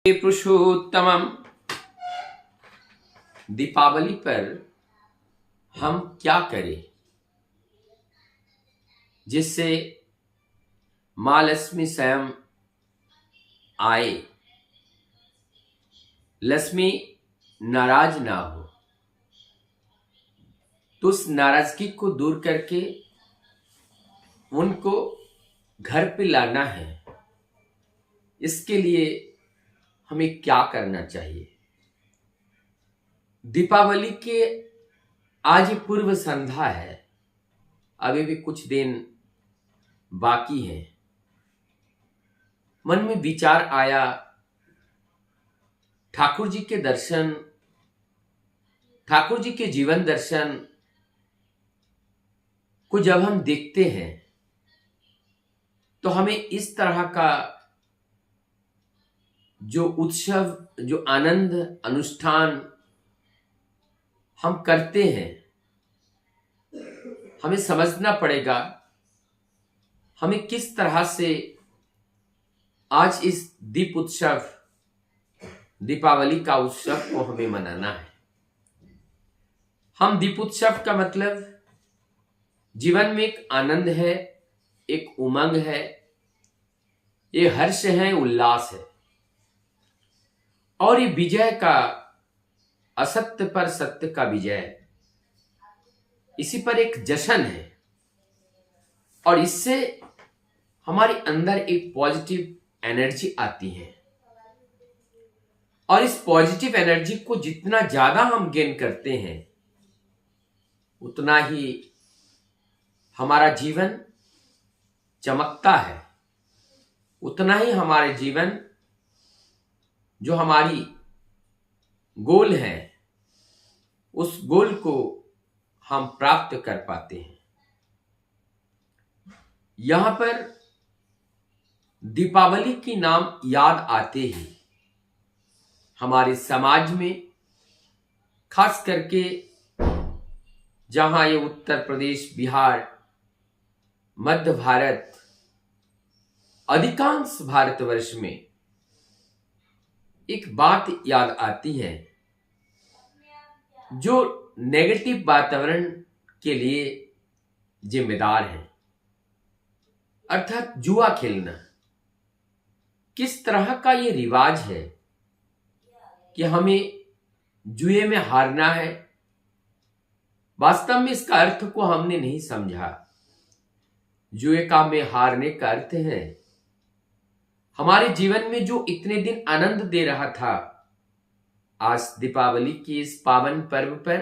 पुरुषोत्तमम। दीपावली पर हम क्या करें जिससे मां लक्ष्मी स्वयं आए, लक्ष्मी नाराज ना हो। तो उस नाराजगी को दूर करके उनको घर पे लाना है। इसके लिए हमें क्या करना चाहिए? दीपावली के आज पूर्व संध्या है, अभी भी कुछ दिन बाकी है। मन में विचार आया, ठाकुर जी के दर्शन, ठाकुर जी के जीवन दर्शन को जब हम देखते हैं तो हमें इस तरह का जो उत्सव, जो आनंद अनुष्ठान हम करते हैं, हमें समझना पड़ेगा हमें किस तरह से आज इस दीप उत्सव, दीपावली का उत्सव को हमें मनाना है। हम दीप उत्सव का मतलब जीवन में एक आनंद है, एक उमंग है, ये हर्ष है, उल्लास है और ये विजय का, असत्य पर सत्य का विजय, इसी पर एक जश्न है। और इससे हमारे अंदर एक पॉजिटिव एनर्जी आती है और इस पॉजिटिव एनर्जी को जितना ज्यादा हम गेन करते हैं उतना ही हमारा जीवन चमकता है, उतना ही हमारे जीवन, जो हमारी गोल है, उस गोल को हम प्राप्त कर पाते हैं। यहां पर दीपावली की नाम याद आते ही हमारे समाज में, खास करके जहां ये उत्तर प्रदेश, बिहार, मध्य भारत, अधिकांश भारतवर्ष में एक बात याद आती है जो नेगेटिव वातावरण के लिए जिम्मेदार है, अर्थात जुआ खेलना। किस तरह का ये रिवाज है कि हमें जुए में हारना है। वास्तव में इसका अर्थ को हमने नहीं समझा। जुए का में हारने का अर्थ है हमारे जीवन में जो इतने दिन आनंद दे रहा था, आज दीपावली की इस पावन पर्व पर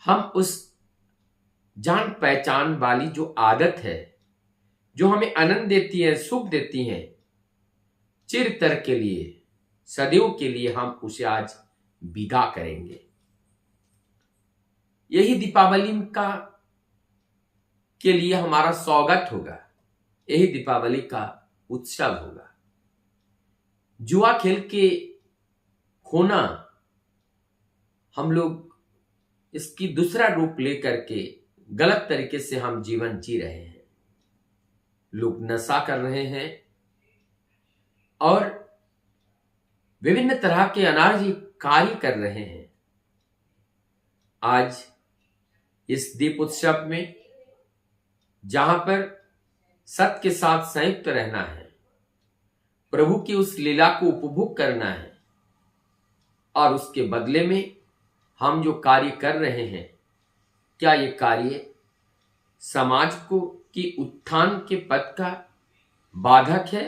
हम उस जान पहचान वाली जो आदत है, जो हमें आनंद देती है, सुख देती है, चिरतर के लिए, सदैव के लिए हम उसे आज विदा करेंगे। यही दीपावली का के लिए हमारा स्वागत होगा, यही दीपावली का उत्सव होगा। जुआ खेल के खोना, हम लोग इसकी दूसरा रूप लेकर के गलत तरीके से हम जीवन जी रहे हैं। लोग नशा कर रहे हैं और विभिन्न तरह के अनार्य कार्य कर रहे हैं। आज इस दीप उत्सव में जहां पर सत्य के साथ संयुक्त रहना है, प्रभु की उस लीला को उपभोग करना है और उसके बदले में हम जो कार्य कर रहे हैं, क्या ये कार्य समाज को की उत्थान के पथ का बाधक है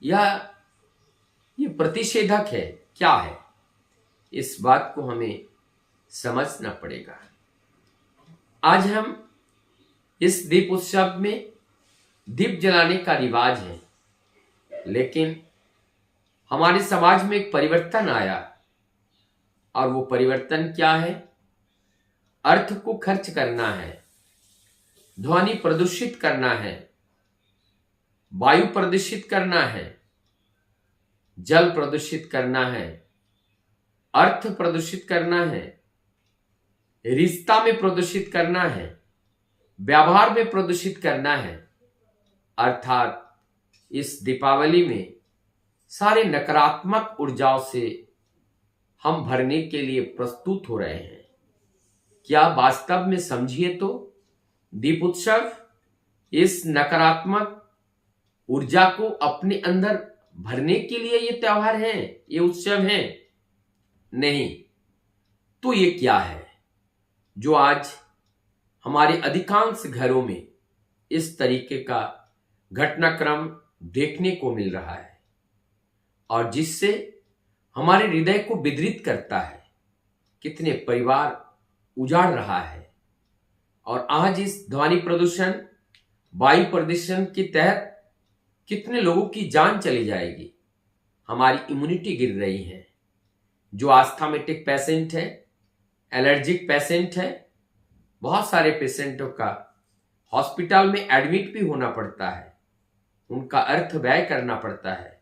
या ये प्रतिषेधक है, क्या है? इस बात को हमें समझना पड़ेगा। आज हम इस दीप उत्सव में दीप जलाने का रिवाज है, लेकिन हमारे समाज में एक परिवर्तन आया और वो परिवर्तन क्या है? अर्थ को खर्च करना है, ध्वनि प्रदूषित करना है, वायु प्रदूषित करना है, जल प्रदूषित करना है, अर्थ प्रदूषित करना है, रिश्ता में प्रदूषित करना है, व्यवहार में प्रदूषित करना है। अर्थात इस दीपावली में सारे नकारात्मक ऊर्जाओं से हम भरने के लिए प्रस्तुत हो रहे हैं। क्या वास्तव में समझिए तो दीप उत्सव इस नकारात्मक ऊर्जा को अपने अंदर भरने के लिए ये त्योहार है, ये उत्सव है? नहीं। तो ये क्या है जो आज हमारे अधिकांश घरों में इस तरीके का घटनाक्रम देखने को मिल रहा है और जिससे हमारे हृदय को विदृत करता है? कितने परिवार उजाड़ रहा है और आज इस ध्वनि प्रदूषण, वायु प्रदूषण के तहत कितने लोगों की जान चली जाएगी। हमारी इम्यूनिटी गिर रही है। जो आस्थमाटिक पेशेंट है, एलर्जिक पेशेंट है, बहुत सारे पेशेंटों का हॉस्पिटल में एडमिट भी होना पड़ता है, उनका अर्थ व्यय करना पड़ता है,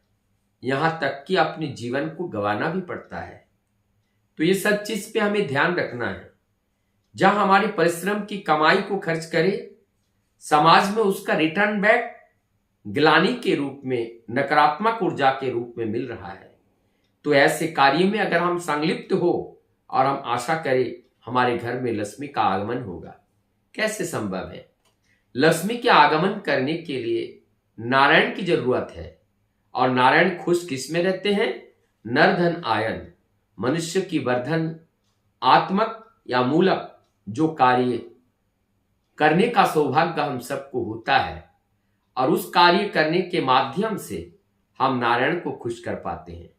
यहां तक कि अपने जीवन को गंवाना भी पड़ता है। तो ये सब चीज पे हमें ध्यान रखना है। जहां हमारे परिश्रम की कमाई को खर्च करे, समाज में उसका रिटर्न बैक ग्लानि के रूप में, नकारात्मक ऊर्जा के रूप में मिल रहा है। तो ऐसे कार्य में अगर हम संलिप्त हो और हम आशा करें हमारे घर में लक्ष्मी का आगमन होगा, कैसे संभव है? लक्ष्मी के आगमन करने के लिए नारायण की जरूरत है और नारायण खुश किस में रहते हैं? नर धन आयन, मनुष्य की वर्धन, आत्मक या मूलक जो कार्य करने का सौभाग्य हम सबको होता है और उस कार्य करने के माध्यम से हम नारायण को खुश कर पाते हैं।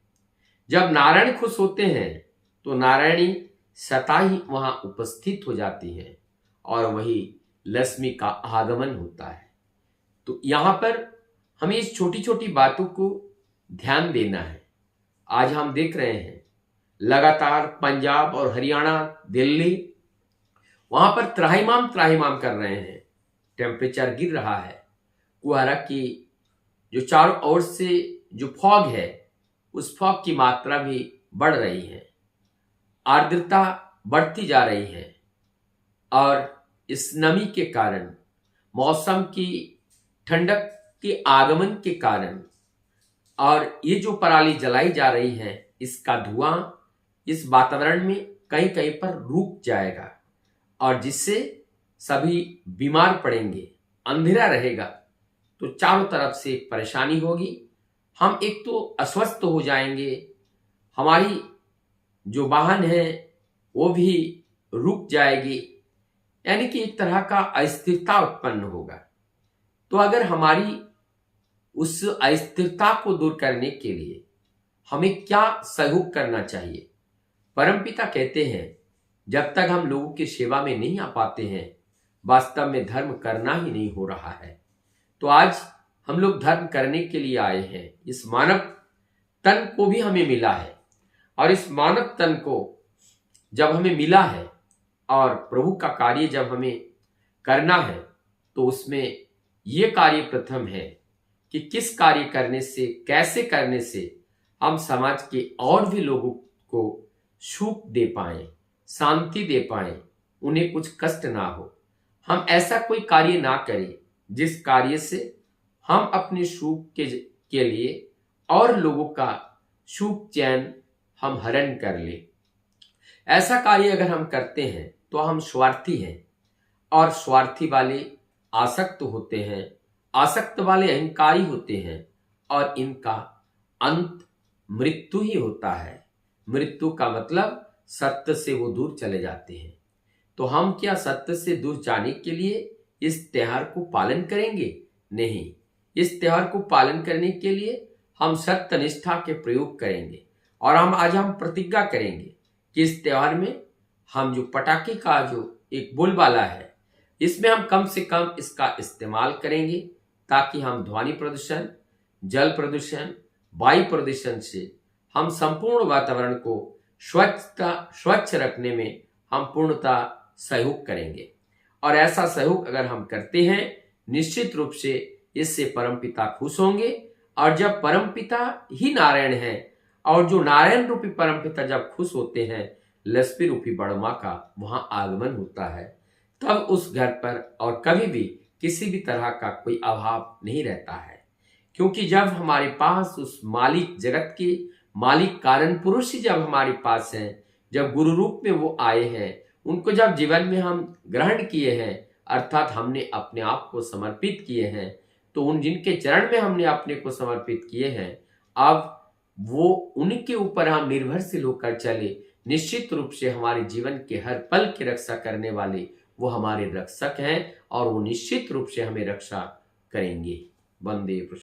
जब नारायण खुश होते हैं तो नारायणी सत्ता ही वहां उपस्थित हो जाती है और वही लक्ष्मी का आगमन होता है। तो यहां पर हमें इस छोटी छोटी बातों को ध्यान देना है। आज हम देख रहे हैं लगातार पंजाब और हरियाणा, दिल्ली, वहां पर त्राहिमाम कर रहे हैं। टेम्परेचर गिर रहा है। कुहारा की जो चारों ओर से जो फॉग है, उस फॉग की मात्रा भी बढ़ रही है, आर्द्रता बढ़ती जा रही है और इस नमी के कारण, मौसम की ठंडक के आगमन के कारण और ये जो पराली जलाई जा रही है, इसका धुआं इस वातावरण में कहीं कहीं पर रुक जाएगा और जिससे सभी बीमार पड़ेंगे, अंधेरा रहेगा, तो चारों तरफ से एक परेशानी होगी। हम एक तो अस्वस्थ हो जाएंगे, हमारी जो वाहन है वो भी रुक जाएगी, यानी कि एक तरह का अस्थिरता उत्पन्न होगा। तो अगर हमारी उस अस्थिरता को दूर करने के लिए हमें क्या सहयोग करना चाहिए? परमपिता कहते हैं जब तक हम लोगों की सेवा में नहीं आ पाते हैं, वास्तव में धर्म करना ही नहीं हो रहा है। तो आज हम लोग धर्म करने के लिए आए हैं। इस मानव तन को भी हमें मिला है और इस मानव तन को जब हमें मिला है और प्रभु का कार्य जब हमें करना है, तो उसमें ये कार्य प्रथम है कि किस कार्य करने से, कैसे करने से हम समाज के और भी लोगों को सुख दे पाए, शांति दे पाए, उन्हें कुछ कष्ट ना हो। हम ऐसा कोई कार्य ना करें जिस कार्य से हम अपने सुख के लिए और लोगों का सुख चैन हम हरण कर ले। ऐसा कार्य अगर हम करते हैं तो हम स्वार्थी हैं और स्वार्थी वाले आसक्त होते हैं, आसक्त वाले अहंकारी होते हैं और इनका अंत मृत्यु ही होता है। मृत्यु का मतलब सत्य से वो दूर चले जाते हैं। तो हम क्या सत्य से दूर जाने के लिए इस त्योहार को पालन करेंगे? नहीं। इस त्योहार को पालन करने के लिए हम सत्य निष्ठा के प्रयोग करेंगे और हम प्रतिज्ञा करेंगे कि इस त्योहार में हम जो पटाखे का जो एक बोलबाला है, इसमें हम कम से कम इसका इस्तेमाल करेंगे ताकि हम ध्वनि प्रदूषण, जल प्रदूषण, वायु प्रदूषण से हम संपूर्ण वातावरण को स्वच्छ रखने में हम पूर्णतः सहयोग करेंगे। और ऐसा सहयोग अगर हम करते हैं, निश्चित रूप से इससे परमपिता खुश होंगे। और जब परमपिता ही नारायण है और जो नारायण रूपी परमपिता जब खुश होते हैं, लक्ष्मी रूपी बड़ मां का वहां आगमन होता है, तब उस घर पर और कभी भी किसी भी तरह का कोई अभाव नहीं रहता है। क्योंकि जब हमारे पास उस मालिक, जगत के मालिक कारण पुरुष ही जब हमारे पास हैं, जब गुरु रूप में वो आए हैं, उनको जब जीवन में हम ग्रहण किए हैं, अर्थात हमने अपने आप को समर्पित किए हैं, तो उन जिनके चरण में हमने अपने को समर्पित किए हैं, अब वो उनके ऊपर हम निर्भरशील होकर चले, निश्चित रूप से हमारे जीवन के हर पल की रक्षा करने वाले वो हमारे रक्षक हैं और वो निश्चित रूप से हमें रक्षा करेंगे। वंदे